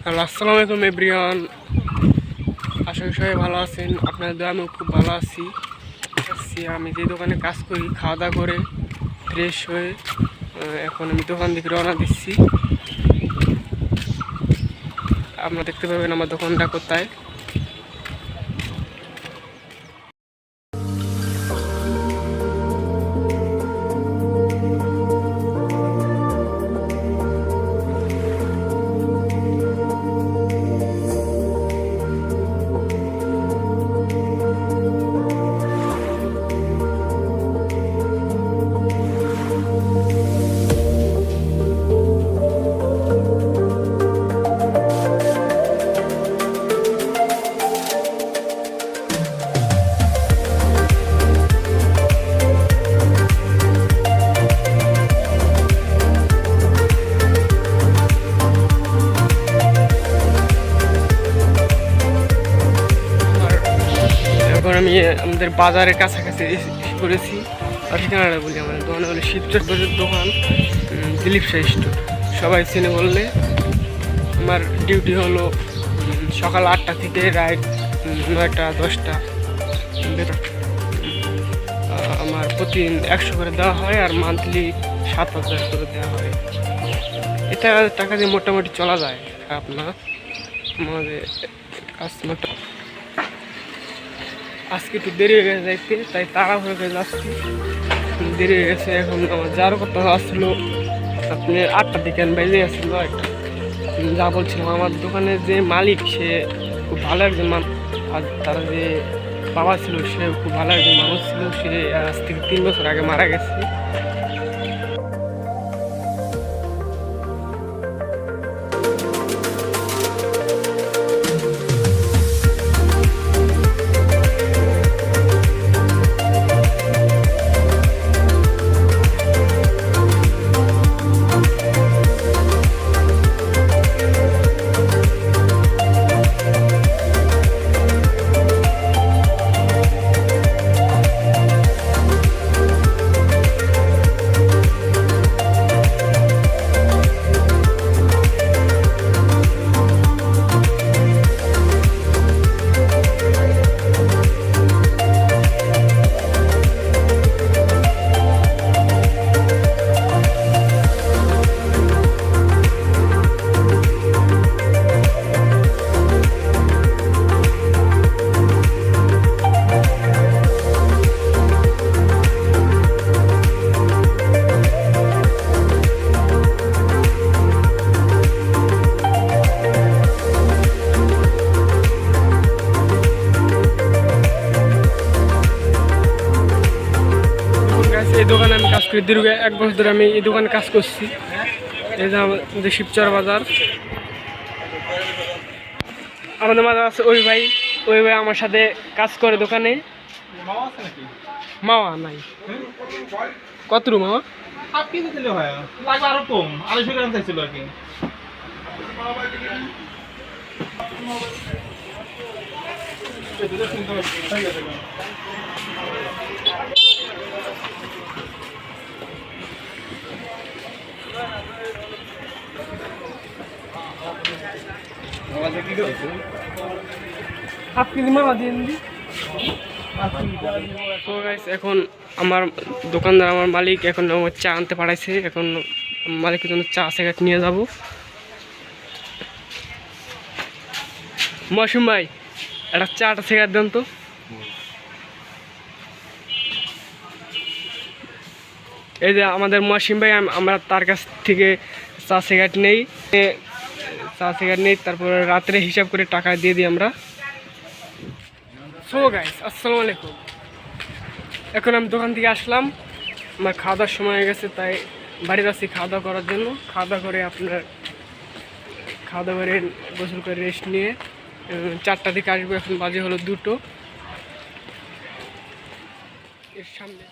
Hello, আসসালামু আলাইকুম everyone. আশা করি সবাই ভালো আছেন। আপনাদের দোয়া আমি খুব ভালো আছি। আমি যে দোকানে কাজ করি, খাওয়া দাওয়া করে ফ্রেশ হয়ে এখন আমি দোকান থেকে রওনা দিচ্ছি। আপনারা দেখতে পাবেন আমার দোকানটা কোথায়। এখন আমি আমাদের বাজারের কাছাকাছি এসে পড়েছি। আর ঠিকানাটা বলি, আমাদের দোকানে হলো শিবচর বাজার দোকান, দিলীপ শাহ স্টোর। সবাই চিনে বললে। আমার ডিউটি হলো সকাল 8টা থেকে রাত 9টা 10টা। আমার প্রতিদিন 100 করে দেওয়া হয়, আর মান্থলি 7,000 করে দেওয়া হয়। এটা টাকা দিয়ে মোটামুটি চলা যায়। আপনার আমাদের কাস্টমারটা আজকে একটু দেরি হয়ে গেছে যাইতে, তাই তাড়াহুড়ো করে যাচ্ছি। দেরি হয়ে গেছে। এখন আমার যার কথা আসছিলো আপনি 8টার দিকে বেজে আসছিলো একটা। যা বলছিলাম, আমার দোকানের যে মালিক সে খুব ভালো একজন মানুষ, আর তার যে বাবা ছিল সে খুব ভালো একজন মানুষ ছিল। সে আজ থেকে 3 বছর আগে মারা গেছে। এই দোকানে আমি কাজ করি দীর্ঘ 1 বছর ধরে। আমি এই দোকানে কাজ করছি। এই যে আমাদের শিবচর বাজার। আমাদের মাঝে আছে ওই ভাই আমার সাথে কাজ করে দোকানে। মাওয়া নাই কত রুম মামা? 8 কেজি দিলে হয়, লাগবে আরো কম। 250 গ্রাম চাইছিল আর কি। হাফ কেজি মামা দিয়ে দিন। তো গাইস, এখন আমার দোকানদার, আমার মালিক এখন আমার চা আনতে পাঠাইছে। এখন মালিকের জন্য চা সিগারেট নিয়ে যাব। মৌসুম ভাই, একটা চাটা সিগারেট দেন তো। এই যে আমাদের মৌসুম ভাই, আমরা তার কাছ থেকে চা সিগারেট নেই। তারপরে রাত্রে হিসাব করে টাকা দিয়ে দিই আমরা। সো গাইস, আসসালামু আলাইকুম। এখন আমি দোকান থেকে আসলাম। আমার খাওয়া দাওয়ার সময় হয়ে গেছে, তাই বাড়িতে আসছি খাওয়া দাওয়া করার জন্য। খাওয়া দাওয়া করে গোসল করে রেস্ট নিয়ে 4টা দিকে আসবো। এখন বাজে হলো 2টো। এর সামনে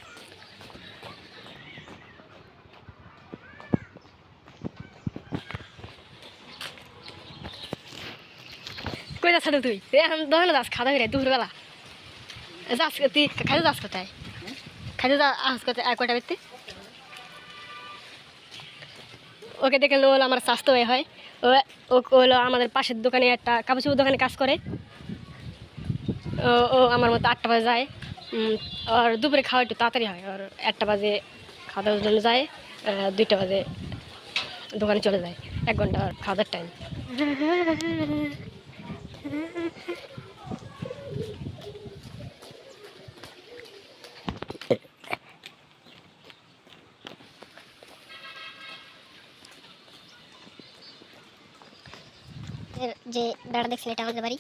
কই যাচ্ছ তুই? এখন দোকানে যাস খাওয়া দাওয়া করে দুপুরবেলা যাস? তুই খাইতে যাস কোথায়? খাইতে যা আস কোথায়? কয়টা বেরতে? ওকে দেখে লোল আমার স্বাস্থ্য হয় ও ও হলো আমাদের পাশের দোকানে একটা কাপড় চোপড় দোকানে কাজ করে। ও ও আমার মতো 8টা বাজে যায়। আর দুপুরে খাওয়া একটু তাড়াতাড়ি হয়, আর 1টা বাজে খাওয়া দাওয়ার জন্য যায়, 2টা বাজে দোকানে চলে যায়। 1 ঘন্টা খাওয়া দাওয়ার টাইম। যে বেড়া দেখছেন এটা আমাদের বাড়ি।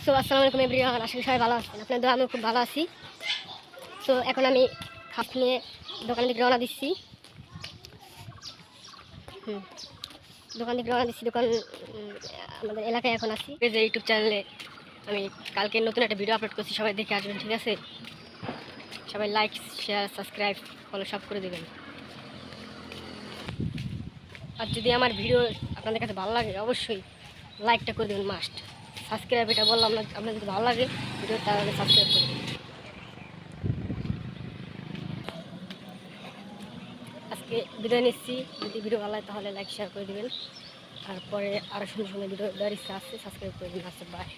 সো আসসালামু আলাইকুম এভরিওয়ান, আশা করি সবাই ভালো আছেন। আপনাদের আমিও খুব ভালো আছি। সো এখন আমি খাপ নিয়ে দোকান থেকে রওনা দিচ্ছি। দোকান থেকে রওনা দিচ্ছি। আমাদের এলাকায় এখন আছি। এই যে ইউটিউব চ্যানেলে আমি কালকে নতুন একটা ভিডিও আপলোড করছি, সবাই দেখে আসবেন, ঠিক আছে? সবাই লাইক, শেয়ার, সাবস্ক্রাইব, ফলো সব করে দেবেন। আর যদি আমার ভিডিও আপনাদের কাছে ভালো লাগে অবশ্যই লাইকটা করে দেবেন, মাস্ট। সাবস্ক্রাইব এটা বললাম না, আপনার যদি ভালো লাগে ভিডিও তাহলে সাবস্ক্রাইব করে দেবেন। আজকে ভিডিও নিচ্ছি, যদি ভিডিও ভালো লাগে তাহলে লাইক শেয়ার করে দেবেন। তারপরে আরও সুন্দর সুন্দর ভিডিও দেওয়ার ইচ্ছা আছে, সাবস্ক্রাইব করে দেবেন। আচ্ছা, বাই।